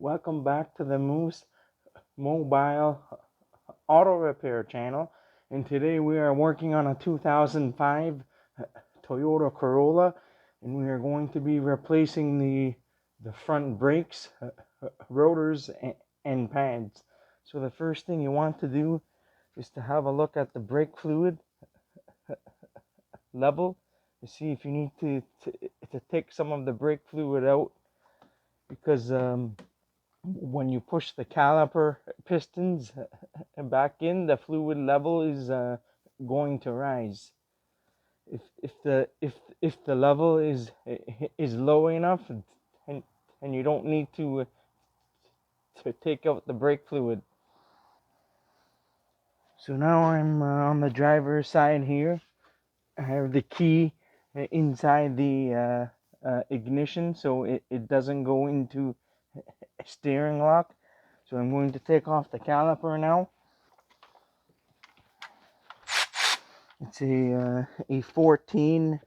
Welcome back to the Moose Mobile Auto Repair channel. And today we are working on a 2005 Toyota Corolla, and we are going to be replacing the front brakes, rotors, and pads. So the first thing you want to do is to have a look at the brake fluid level to see if you need to take some of the brake fluid out, because when you push the caliper pistons back in, the fluid level is going to rise. If the level is low enough, and you don't need to take out the brake fluid. So now I'm on the driver's side here. I have the key inside the ignition, so it doesn't go into steering lock. So I'm going to take off the caliper now. It's a 14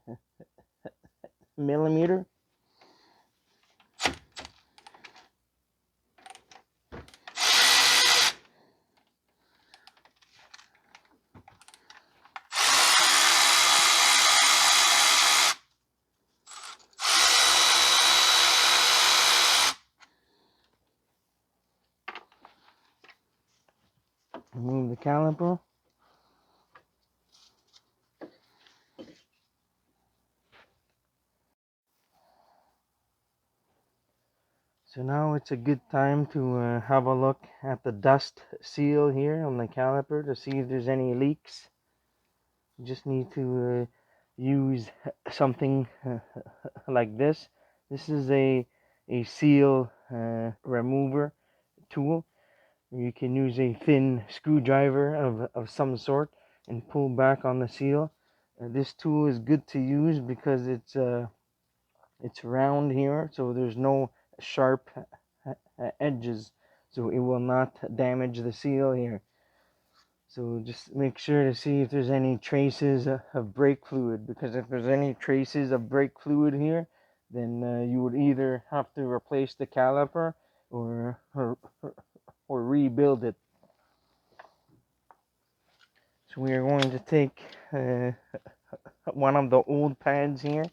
millimeter. Remove the caliper. So now it's a good time to have a look at the dust seal here on the caliper to see if there's any leaks. You just need to use something like this. This is a seal remover tool. You can use a thin screwdriver of some sort and pull back on the seal. This tool is good to use because it's round here, so there's no sharp edges, so it will not damage the seal here. So just make sure to see if there's any traces of brake fluid, because if there's any traces of brake fluid here, then you would either have to replace the caliper or rebuild it. So we are going to take one of the old pads here,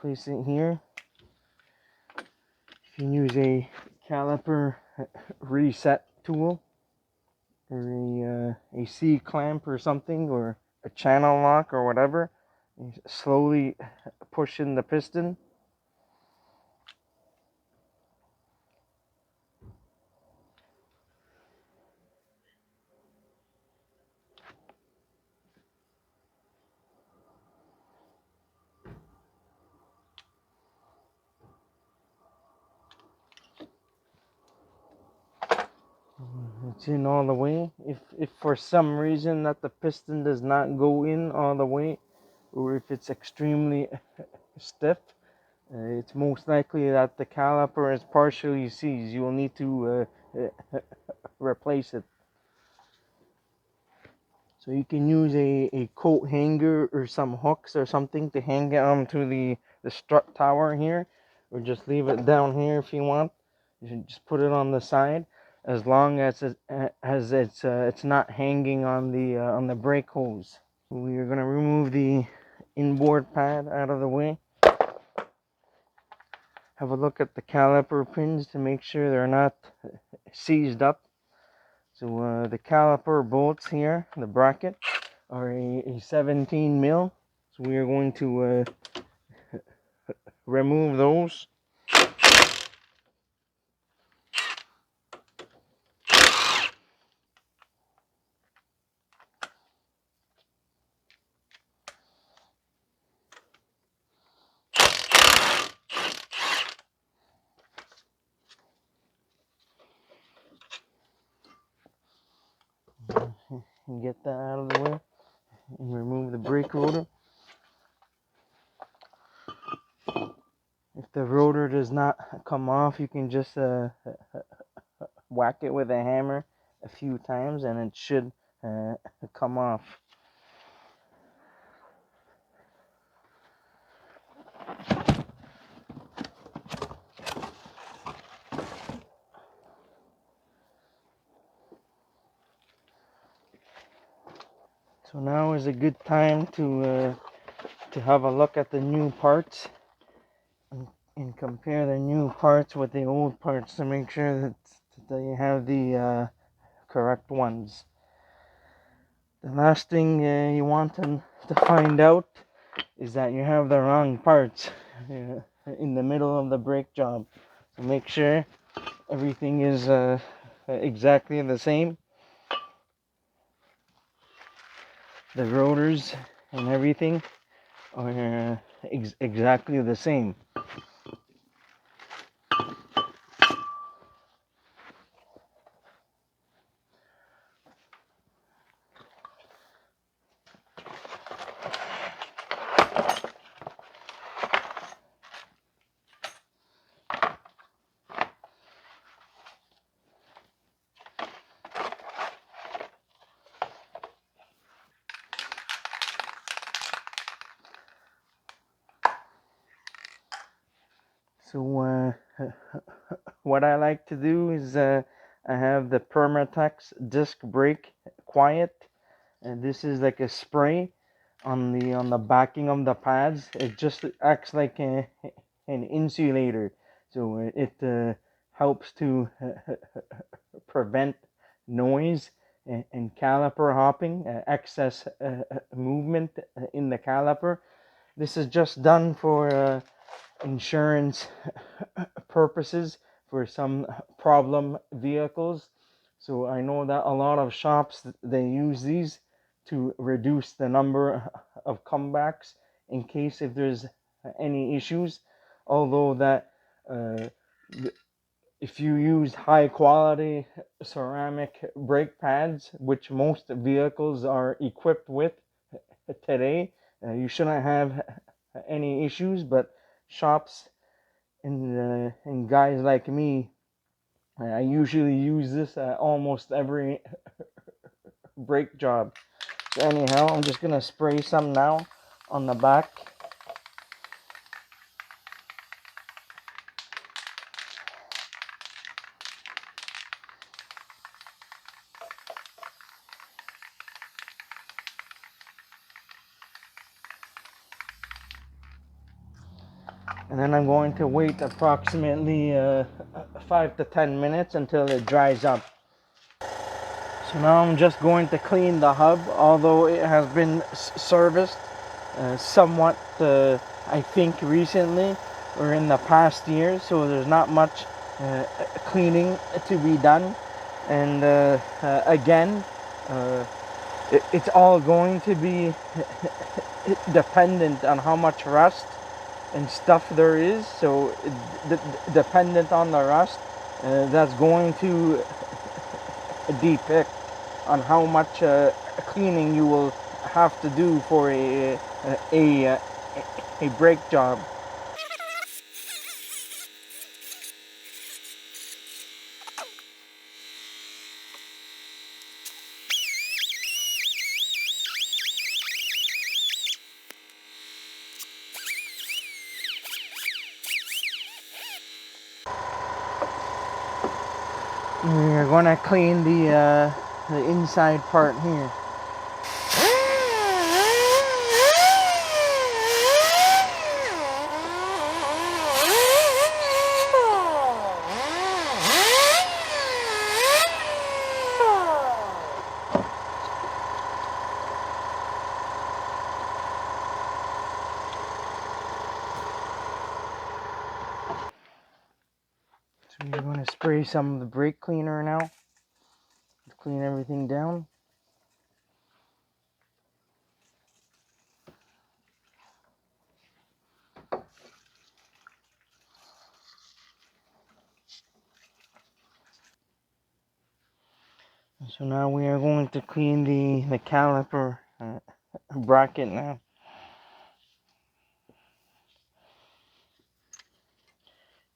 place it here. You can use a caliper reset tool, or a C-clamp or something, or a channel lock or whatever. You slowly push in the piston. It's in all the way. If for some reason that the piston does not go in all the way, or if it's extremely stiff, it's most likely that the caliper is partially seized. You will need to replace it. So you can use a coat hanger or some hooks or something to hang it onto the strut tower here, or just leave it down here if you want. You should just put it on the side, as long as it's not hanging on the brake hose. We are going to remove the inboard pad out of the way. Have a look at the caliper pins to make sure they're not seized up. So the caliper bolts here, the bracket, are a 17 mil. So we are going to remove those. And get that out of the way and remove the brake rotor. If the rotor does not come off, you can just whack it with a hammer a few times and it should come off. So now is a good time to have a look at the new parts and compare the new parts with the old parts to make sure that you have the correct ones. The last thing you want to find out is that you have the wrong parts in the middle of the brake job. So make sure everything is exactly the same. The rotors and everything are exactly the same. So what I like to do is I have the Permatex disc brake quiet, and this is like a spray on the backing of the pads. It just acts like an insulator, so it helps to prevent noise and caliper hopping, excess movement in the caliper. This is just done for insurance purposes for some problem vehicles. So I know that a lot of shops, they use these to reduce the number of comebacks in case if there's any issues. Although that uh, if you use high quality ceramic brake pads, which most vehicles are equipped with today, you shouldn't have any issues. But shops and guys like me, I usually use this at almost every brake job. So anyhow, I'm just gonna spray some now on the back. And then I'm going to wait approximately 5 to 10 minutes until it dries up. So now I'm just going to clean the hub, although it has been serviced somewhat, I think, recently or in the past year, so there's not much cleaning to be done. And again, uh, it's all going to be dependent on how much rust and stuff there is. So dependent on the rust, that's going to depict on how much cleaning you will have to do for a brake job. We're gonna clean the inside part here. So we're gonna spray some of the brake cleaner now to clean everything down. So now we are going to clean the caliper bracket now.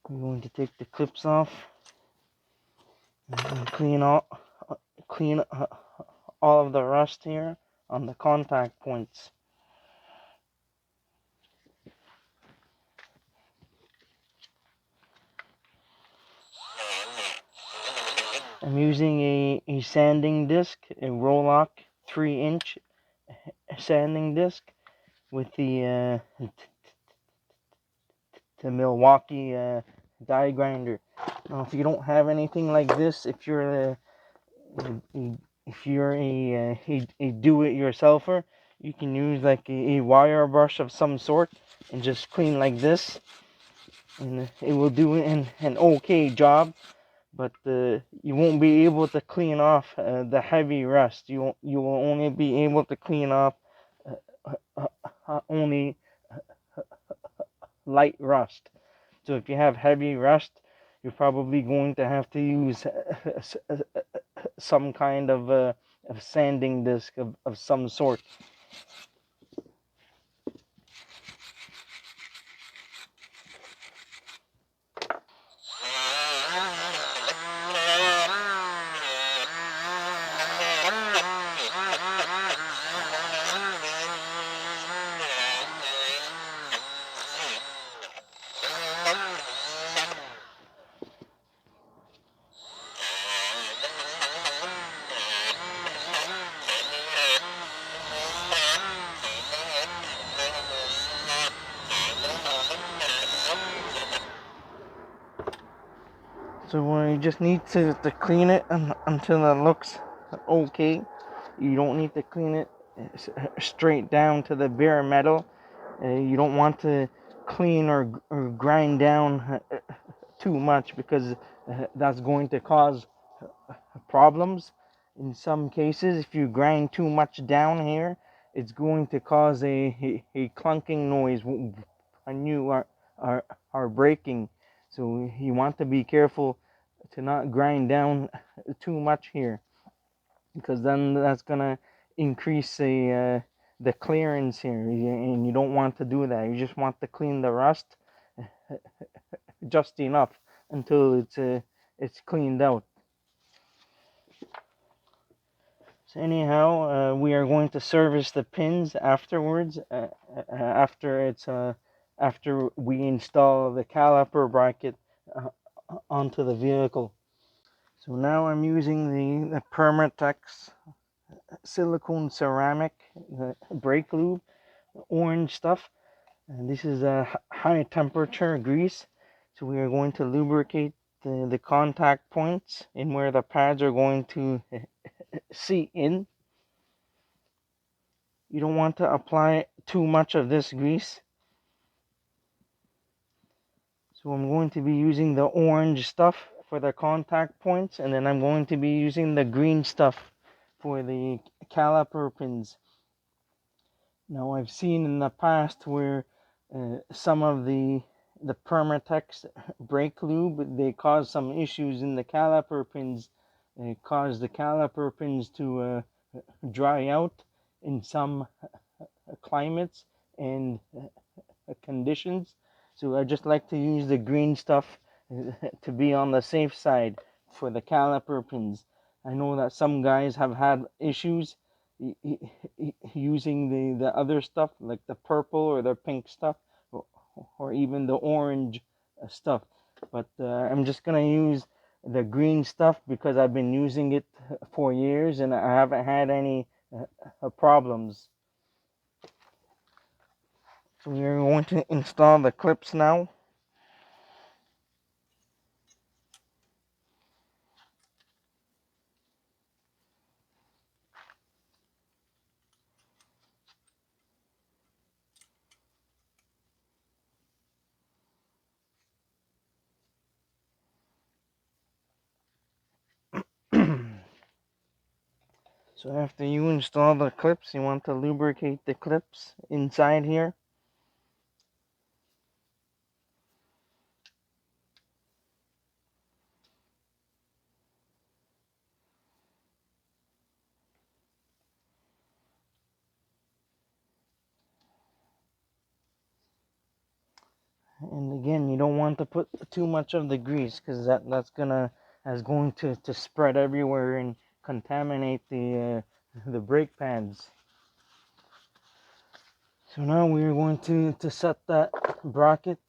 We're going to take the clips off and clean all of the rust here on the contact points. I'm using a sanding disc, a Roloc 3-inch sanding disc with the Milwaukee die grinder. Now, if you don't have anything like this, if you're a do-it-yourselfer, you can use like a wire brush of some sort and just clean like this, and it will do an okay job. But you won't be able to clean off the heavy rust. You will only be able to clean off only light rust. So if you have heavy rust, you're probably going to have to use some kind of sanding disc of some sort. So you just need to clean it until it looks okay. You don't need to clean it straight down to the bare metal. You don't want to clean or grind down too much, because that's going to cause problems. In some cases, if you grind too much down here, it's going to cause a clunking noise when you are braking. So you want to be careful to not grind down too much here, because then that's gonna increase the clearance here, and you don't want to do that. You just want to clean the rust just enough until it's cleaned out. So anyhow, we are going to service the pins afterwards, after we install the caliper bracket uh, onto the vehicle. So now I'm using the Permatex silicone ceramic brake lube, orange stuff, and this is a high temperature grease. So we are going to lubricate the contact points and where the pads are going to seat in. You don't want to apply too much of this grease. So I'm going to be using the orange stuff for the contact points, and then I'm going to be using the green stuff for the caliper pins. Now, I've seen in the past where some of the Permatex brake lube, they cause some issues in the caliper pins. It caused the caliper pins to dry out in some climates and conditions. So I just like to use the green stuff to be on the safe side for the caliper pins. I know that some guys have had issues using the other stuff, like the purple or the pink stuff, or even the orange stuff. But I'm just gonna use the green stuff because I've been using it for years and I haven't had any problems. So we are going to install the clips now. So after you install the clips, you want to lubricate the clips inside here. And again, you don't want to put too much of the grease, because that's going to spread everywhere and contaminate the brake pads. So now we are going to set that bracket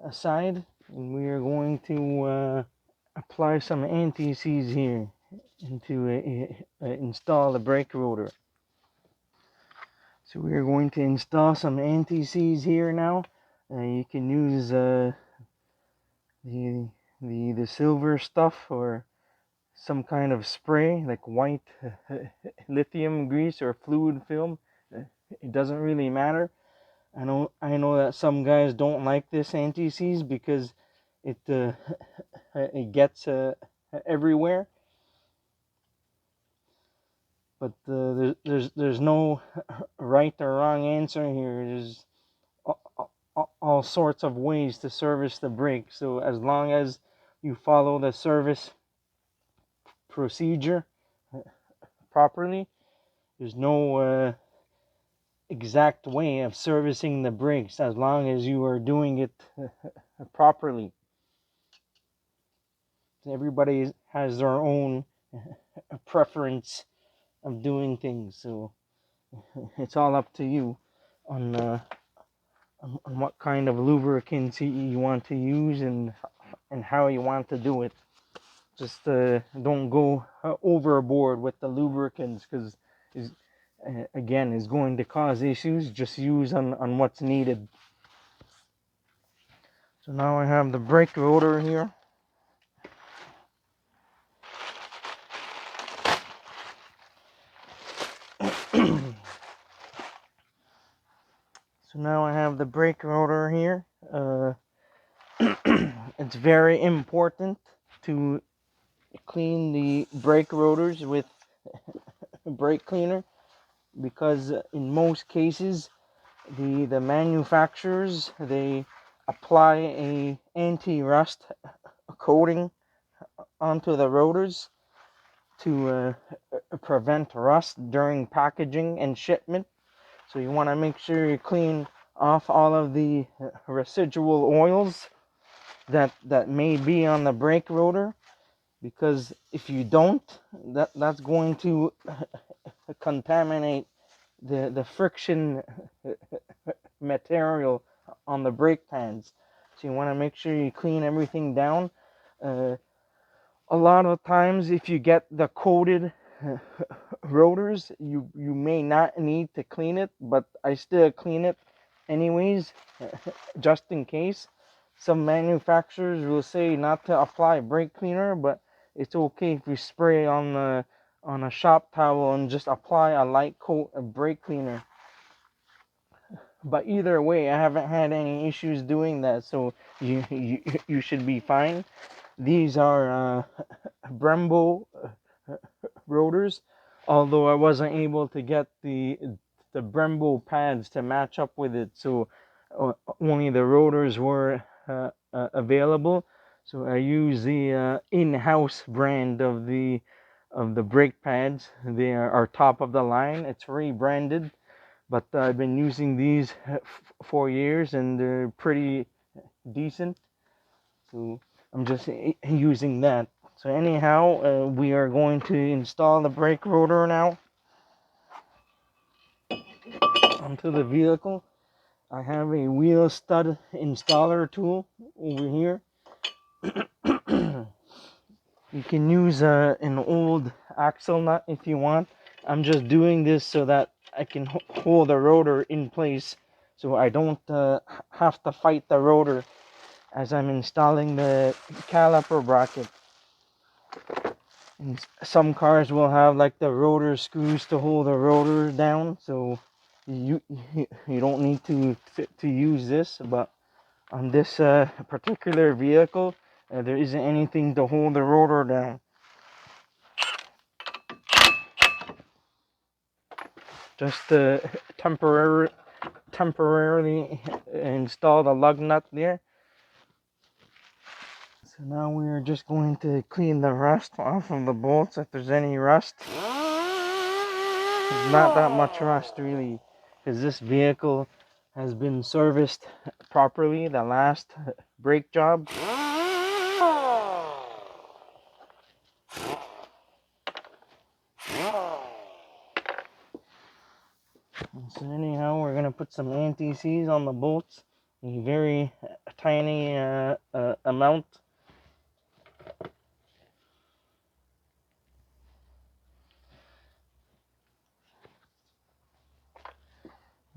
aside, and we are going to apply some anti-seize here and to install the brake rotor. So we're going to install some anti-seize here now. You can use the silver stuff or some kind of spray like white lithium grease or fluid film. It doesn't really matter. I know that some guys don't like this anti-seize because it it gets everywhere. But there's no right or wrong answer here. There's all sorts of ways to service the brake. So as long as you follow the service procedure properly, there's no exact way of servicing the brakes as long as you are doing it properly. Everybody has their own preference of doing things, so it's all up to you on what kind of lubricants you want to use and how you want to do it. Just don't go overboard with the lubricants because again is going to cause issues. Just use on what's needed. So now I have the brake rotor here. So now I have the brake rotor here. It's very important to clean the brake rotors with brake cleaner because in most cases the manufacturers, they apply a anti-rust coating onto the rotors to prevent rust during packaging and shipment. So you want to make sure you clean off all of the residual oils that may be on the brake rotor, because if you don't, that's going to contaminate the friction material on the brake pads. So you want to make sure you clean everything down. A lot of times if you get the coated rotors, you may not need to clean it, but I still clean it anyways, just in case. Some manufacturers will say not to apply brake cleaner, but it's okay if you spray on a shop towel and just apply a light coat of brake cleaner. But either way, I haven't had any issues doing that, so you should be fine. These are Brembo rotors, although I wasn't able to get the Brembo pads to match up with it, so only the rotors were available. So I use the in-house brand of the brake pads. They are top of the line. It's rebranded, but I've been using these for years and they're pretty decent. So I'm just using that. So anyhow, we are going to install the brake rotor now onto the vehicle. I have a wheel stud installer tool over here. You can use an old axle nut if you want. I'm just doing this so that I can hold the rotor in place so I don't have to fight the rotor as I'm installing the caliper bracket. And some cars will have like the rotor screws to hold the rotor down, so you don't need to use this. But on this particular vehicle, there isn't anything to hold the rotor down. Just temporarily install the lug nut there. So now we are just going to clean the rust off of the bolts if there's any rust. There's not that much rust really, because this vehicle has been serviced properly the last brake job. So anyhow, we're gonna put some anti-seize on the bolts, a very tiny amount.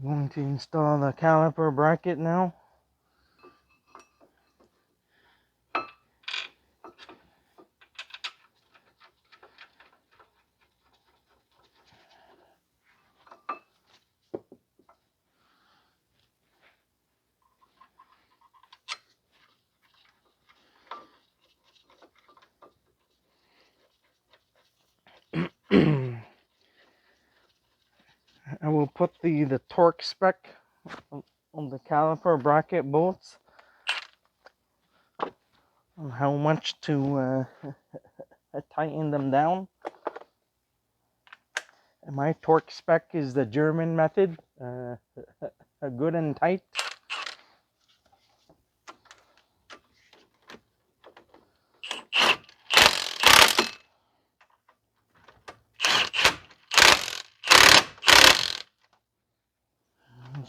I'm going to install the caliper bracket now. I will put the torque spec on the caliper bracket bolts, on how much to tighten them down. And my torque spec is the German method, good and tight.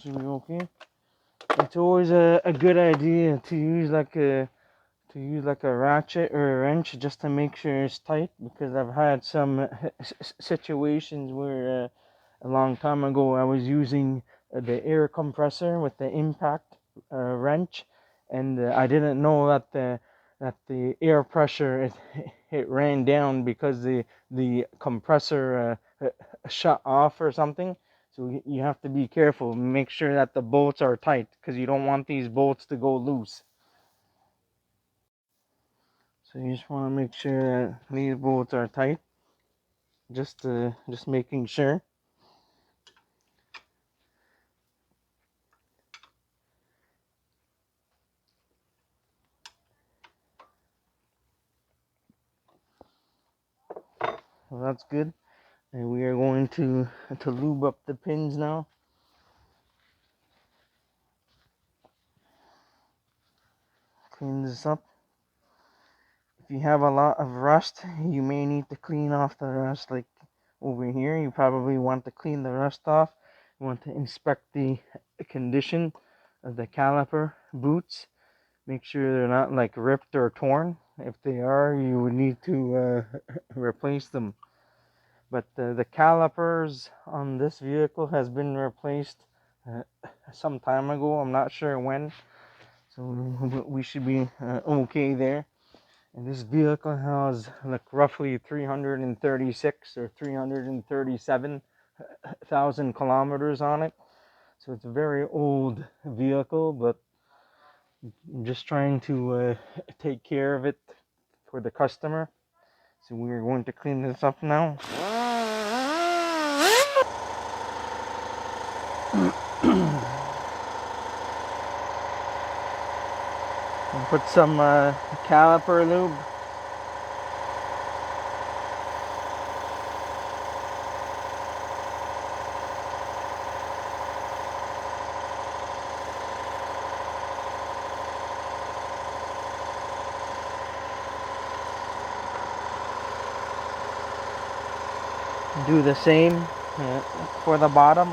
Should be okay. It's always a good idea to use like a ratchet or a wrench just to make sure it's tight, because I've had some situations where a long time ago I was using the air compressor with the impact wrench, and I didn't know that the air pressure it ran down because the compressor shut off or something. So you have to be careful, make sure that the bolts are tight, because you don't want these bolts to go loose. So you just want to make sure that these bolts are tight. Just making sure. Well, that's good. And we are going to lube up the pins now. Clean this up. If you have a lot of rust, you may need to clean off the rust. Like over here, you probably want to clean the rust off. You want to inspect the condition of the caliper boots. Make sure they're not like ripped or torn. If they are, you would need to replace them. But the calipers on this vehicle has been replaced uh, some time ago. I'm not sure when, so we should be okay there. And this vehicle has like roughly 336 or 337,000 kilometers on it. So it's a very old vehicle, but I'm just trying to take care of it for the customer. So we're going to clean this up now. And put some caliper lube. Do the same for the bottom.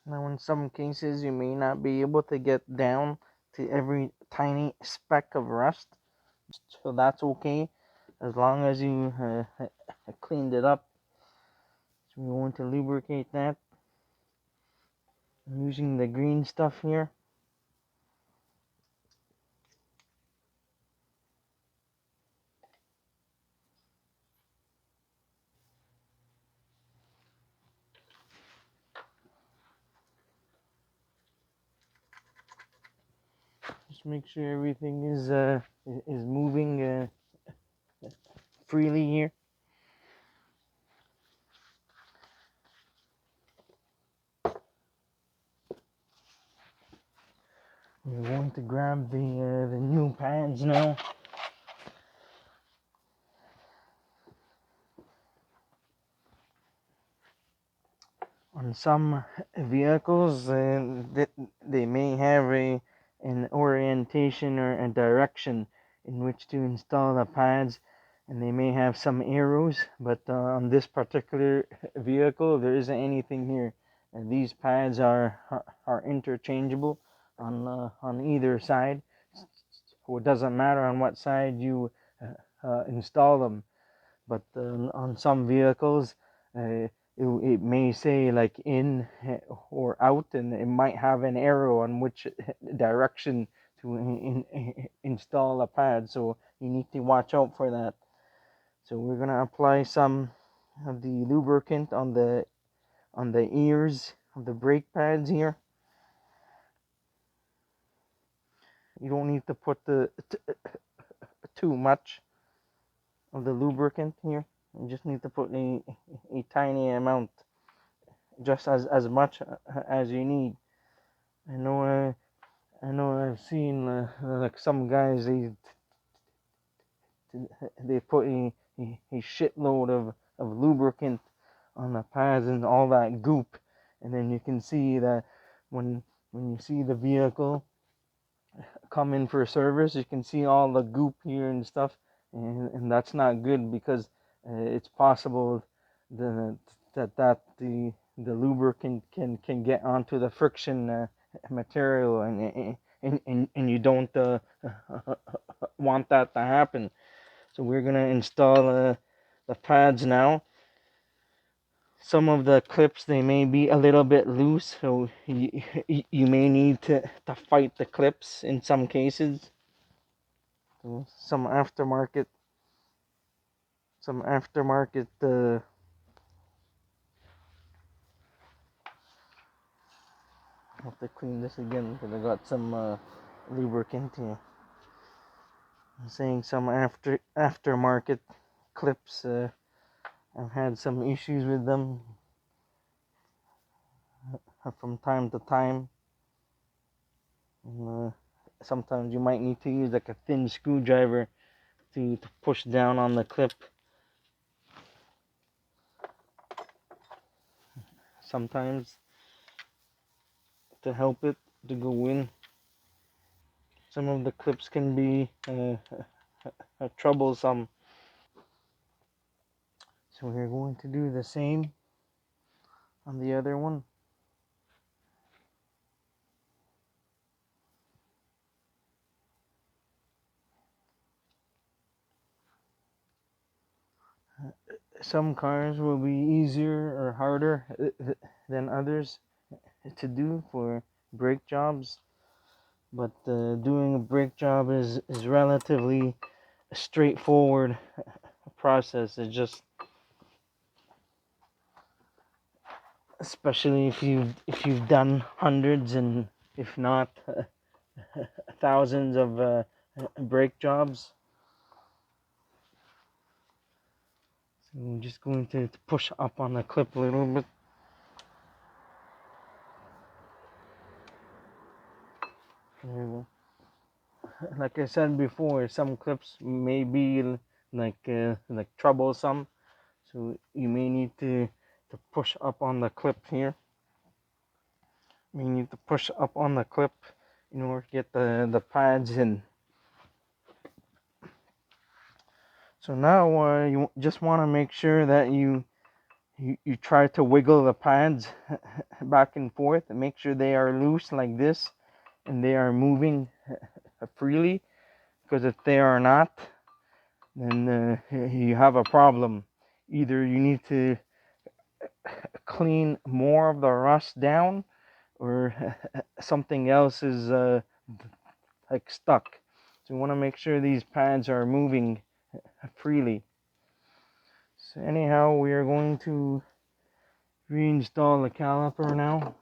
Now in some cases you may not be able to get down to every tiny speck of rust, so that's okay as long as you cleaned it up. So we want to lubricate that. I'm using the green stuff here. Just make sure everything is moving freely here. We're going to grab the new pads now. On some vehicles, they may have an orientation or a direction in which to install the pads, and they may have some arrows, but on this particular vehicle there isn't anything here, and these pads are interchangeable on either side, so it doesn't matter on what side you install them. but on some vehicles it may say like in or out, and it might have an arrow on which direction to install a pad, so you need to watch out for that. So we're gonna apply some of the lubricant on the ears of the brake pads here. You don't need to put too much of the lubricant here. You just need to put a tiny amount, just as much as you need. I know I've seen like some guys, they put a shitload of lubricant on the pads and all that goop, and then you can see that when you see the vehicle come in for service, you can see all the goop here and stuff, and that's not good, because it's possible that the lubricant can get onto the friction material, and you don't want that to happen. So we're gonna install the pads now. Some of the clips, they may be a little bit loose, so you may need to fight the clips in some cases. So some aftermarket I have to clean this again because I got some lubricant here. I'm saying some aftermarket clips, I've had some issues with them from time to time. And, sometimes you might need to use like a thin screwdriver to push down on the clip. Sometimes to help it to go in. Some of the clips can be troublesome. So we're going to do the same on the other one. Some cars will be easier or harder than others to do for brake jobs, but doing a brake job is relatively a straightforward process. It's just, especially if you've done hundreds, and if not thousands of brake jobs. So I'm just going to push up on the clip a little bit. Like I said before, some clips may be like troublesome, so you may need to push up on the clip here. You may need to push up on the clip in order to get the pads in. So now you just want to make sure that you try to wiggle the pads back and forth and make sure they are loose like this and they are moving freely, because if they are not, then you have a problem. Either you need to clean more of the rust down, or something else is like stuck. So you want to make sure these pads are moving freely. So anyhow, we are going to reinstall the caliper now.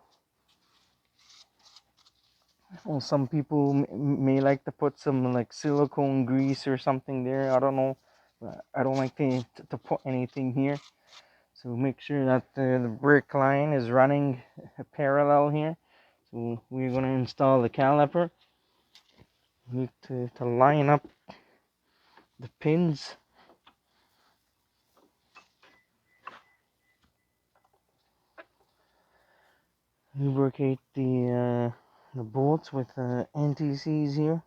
Well, some people may like to put some like silicone grease or something there. I don't know. I don't like to put anything here. So make sure that the brake line is running parallel here. So we're going to install the caliper. We need to line up the pins. Lubricate the bolts with anti-seize here.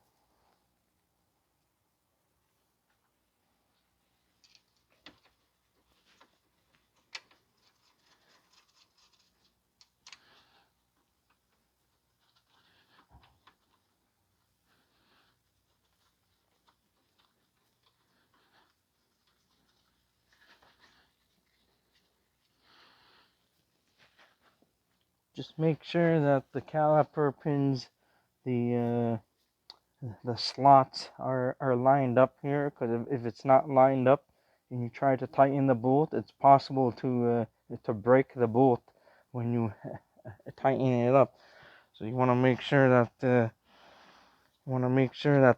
just make sure that the caliper pins, the slots are lined up here, because if it's not lined up and you try to tighten the bolt, it's possible to break the bolt when you tighten it up. So you want to make sure that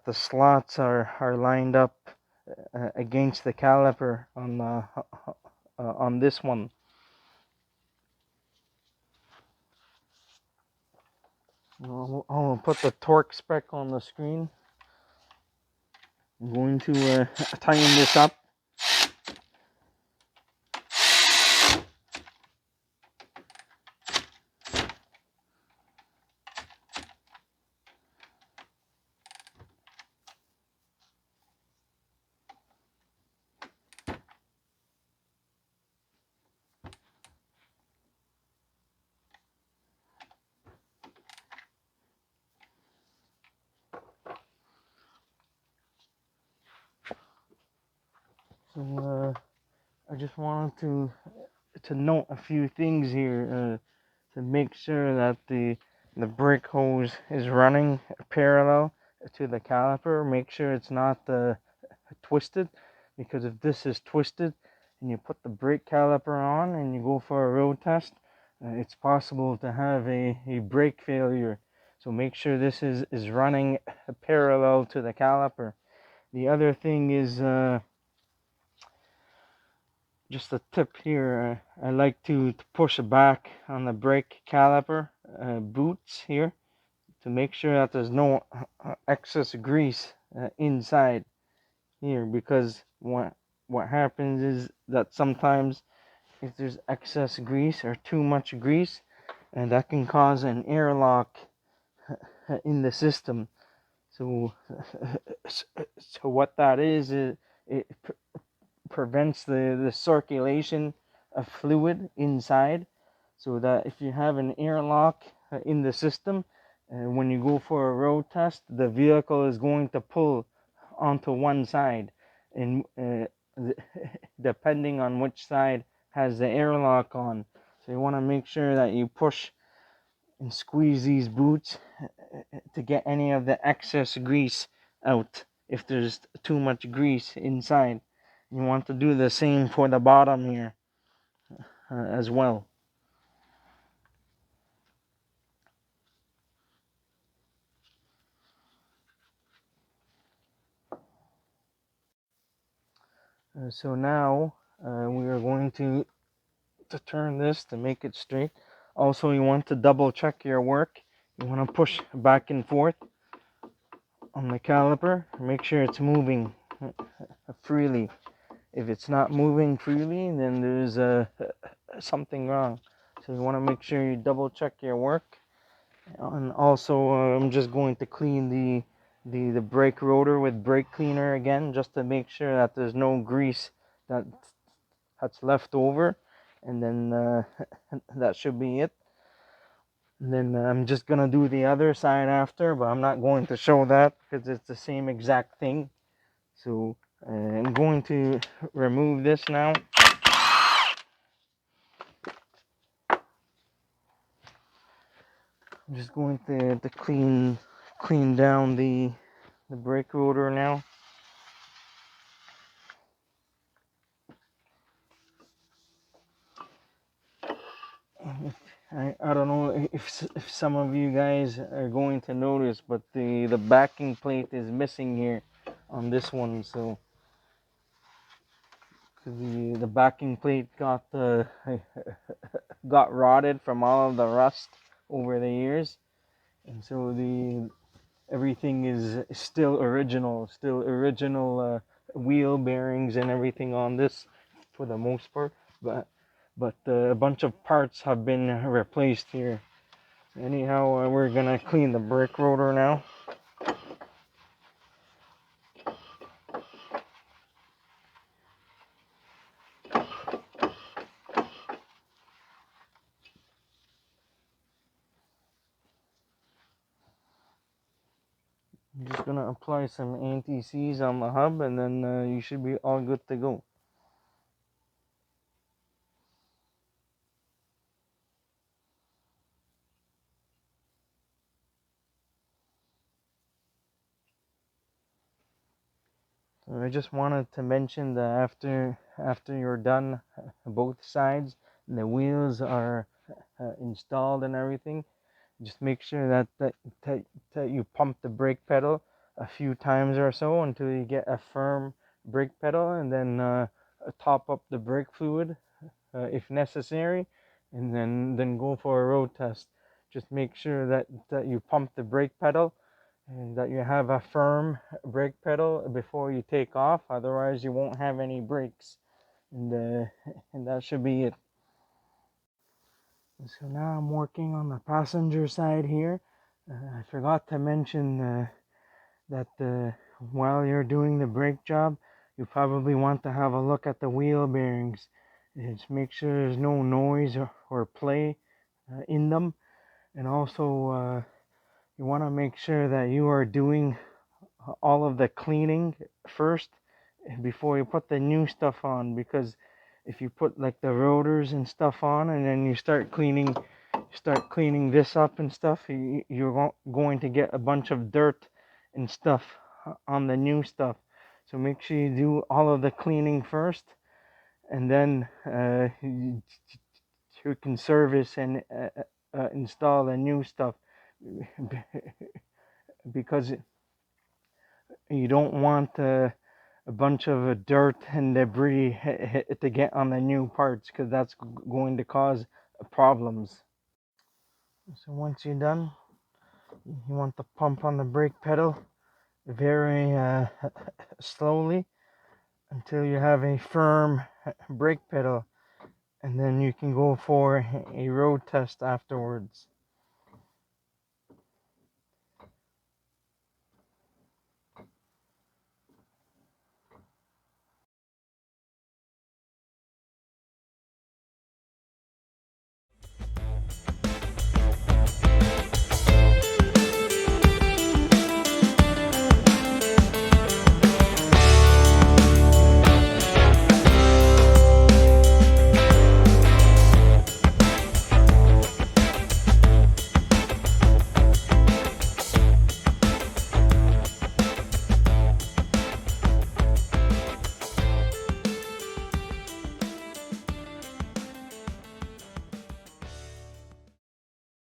the slots are lined up against the caliper on this one. I'll put the torque spec on the screen. I'm going to tighten this up. So I just wanted to note a few things here to make sure that the brake hose is running parallel to the caliper. Make sure it's not twisted, because if this is twisted and you put the brake caliper on and you go for a road test, it's possible to have a brake failure. So make sure this is running parallel to the caliper. The other thing is just a tip here. I like to push back on the brake caliper boots here to make sure that there's no excess grease inside here, because what happens is that sometimes if there's excess grease or too much grease, and that can cause an airlock in the system. So so what that is it prevents the circulation of fluid inside, so that if you have an airlock in the system, when you go for a road test, the vehicle is going to pull onto one side, and depending on which side has the airlock on. So you want to make sure that you push and squeeze these boots to get any of the excess grease out if there's too much grease inside. You want to do the same for the bottom here as well. So now we are going to turn this to make it straight. Also, you want to double check your work. You want to push back and forth on the caliper. Make sure it's moving freely. If it's not moving freely, then there's something wrong. So you want to make sure you double check your work. And also, I'm just going to clean the brake rotor with brake cleaner again, just to make sure that there's no grease that's left over, and then that should be it. And then I'm just gonna do the other side after, but I'm not going to show that because it's the same exact thing. So I'm going to remove this now. I'm just going to clean down the brake rotor now. I don't know if some of you guys are going to notice, but the backing plate is missing here on this one. So the backing plate got got rotted from all of the rust over the years, and so everything is still original wheel bearings and everything on this for the most part, but a bunch of parts have been replaced here. Anyhow, we're gonna clean the brake rotor now. I'm just gonna apply some anti-seize on the hub, and then you should be all good to go. I just wanted to mention that after you're done both sides, the wheels are installed and everything, just make sure that you pump the brake pedal a few times or so until you get a firm brake pedal, and then top up the brake fluid if necessary, and then go for a road test. Just make sure that you pump the brake pedal and that you have a firm brake pedal before you take off. Otherwise, you won't have any brakes, and and that should be it. So now I'm working on the passenger side here. I forgot to mention that while you're doing the brake job, you probably want to have a look at the wheel bearings. Just make sure there's no noise or play in them, and also you want to make sure that you are doing all of the cleaning first before you put the new stuff on, because if you put like the rotors and stuff on and then you start cleaning this up and stuff, you're going to get a bunch of dirt and stuff on the new stuff. So make sure you do all of the cleaning first, and then you can service and install the new stuff, because you don't want a bunch of dirt and debris to get on the new parts, because that's going to cause problems. So once you're done, you want to pump on the brake pedal very slowly until you have a firm brake pedal, and then you can go for a road test afterwards.